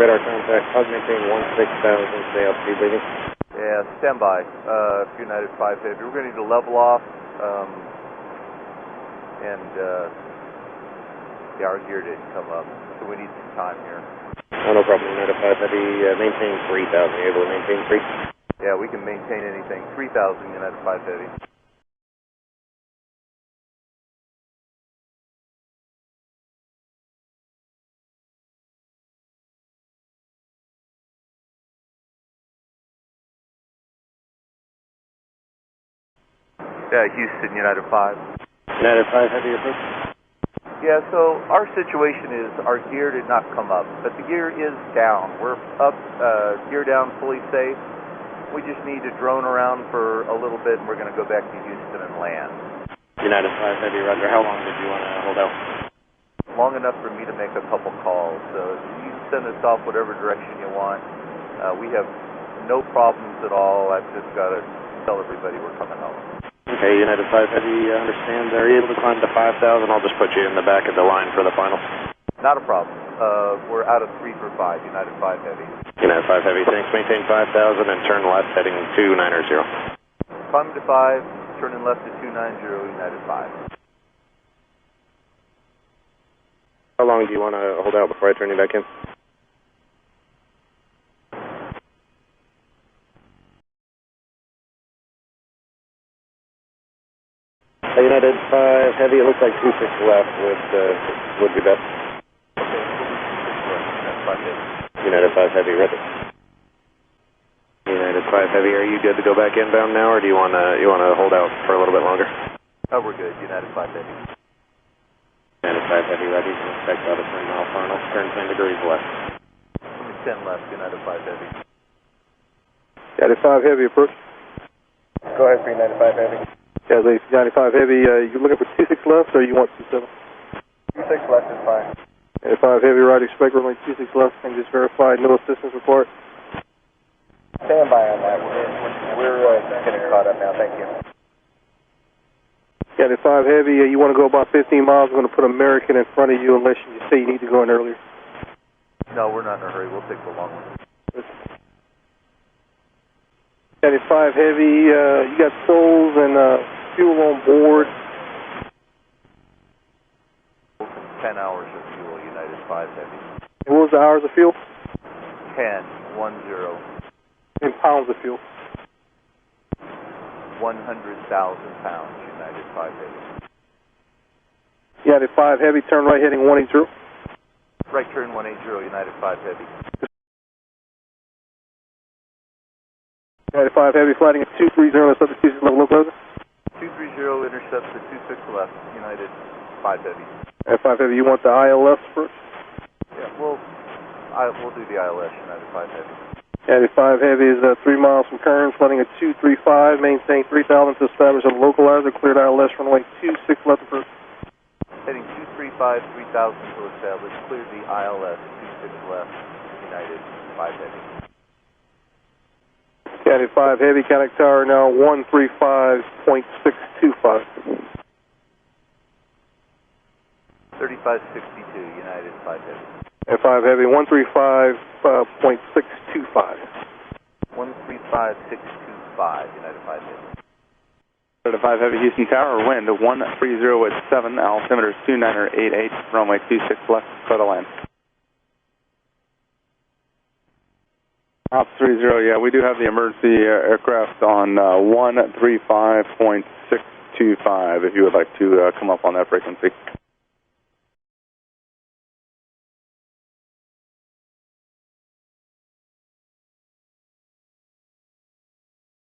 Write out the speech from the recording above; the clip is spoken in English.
radar contact, hug maintain 16,000, stay up, speed leaving. Yeah, stand by, United 5 Heavy. We're going to need to level off, yeah, our gear didn't come up, so we need some time here. Oh, no problem, United 5 Heavy, maintain 3,000, you able to maintain 3? Yeah, we can maintain anything, 3,000, United 5 Heavy. Yeah, Houston, United 5. United 5 Heavy, approach. Yeah, so our situation is our gear did not come up, but the gear is down. We're up, gear down, fully safe. We just need to drone around for a little bit, and we're going to go back to Houston and land. United 5 Heavy, roger. How long did you want to hold out? Long enough for me to make a couple calls, so you can send us off whatever direction you want. We have no problems at all. I've just got to tell everybody we're coming home. Okay, United 5 Heavy, understand. Are you able to climb to 5,000? I'll just put you in the back of the line for the final. Not a problem. We're out of 3 for 5, United 5 Heavy. United 5 Heavy, thanks. Maintain 5,000 and turn left heading 290. Climb to 5, turning left to 290, United 5. How long do you want to hold out before I turn you back in? United 5 Heavy, it looks like 26 left would be best. Okay, United 5 Heavy, ready. United 5 Heavy, are you good to go back inbound now, or do you want to hold out for a little bit longer? Oh, we're good, United 5 Heavy. United 5 Heavy, ready. Expect about a 3 mile final. Turn 10 degrees left. 10 left, United 5 Heavy. United 5 Heavy, approach. Go ahead for United 5 Heavy. Yeah, United 5 Heavy, you looking for 26 left, or you want 27? 26 left is fine. United 5 Heavy, right, expect runway 26 left, and just verify no assistance report. Stand by on that. We're getting caught up now, thank you. United 5 Heavy, you want to go about 15 miles, I'm going to put American in front of you unless you say you need to go in earlier. No, we're not in a hurry, we'll take the long one. United 5 Heavy, you got souls and fuel on board. 10 hours of fuel, United 5 Heavy. What was the hours of fuel? 10, 10. In pounds of fuel. 100,000 pounds, United 5 Heavy. United 5 Heavy, turn right heading 180. Right turn 180, United 5 Heavy. United 5 Heavy, flighting at 230, let's up to 26 level localizer. 230 intercepts to 26 left, United 5 Heavy. United 5 Heavy, you want the ILS first? Yeah, we'll do the ILS, United 5 Heavy. United 5 Heavy is 3 miles from Kearns, flighting at 235, maintain 3,000 to establish a localizer, cleared ILS runway 26 left approach. Heading 235, 3,000 to establish, cleared the ILS, 26 left, United 5 Heavy. United 5 Heavy, contact tower now 135.625. 3562, United 5 Heavy. United 5 Heavy, 135.625. 135.625, United 5 Heavy. United 5 Heavy, Houston Tower, wind 130 at 7, altimeter 2988, runway 26 left, clear to land. Ops 30, yeah, we do have the emergency aircraft on 135.625 if you would like to come up on that frequency.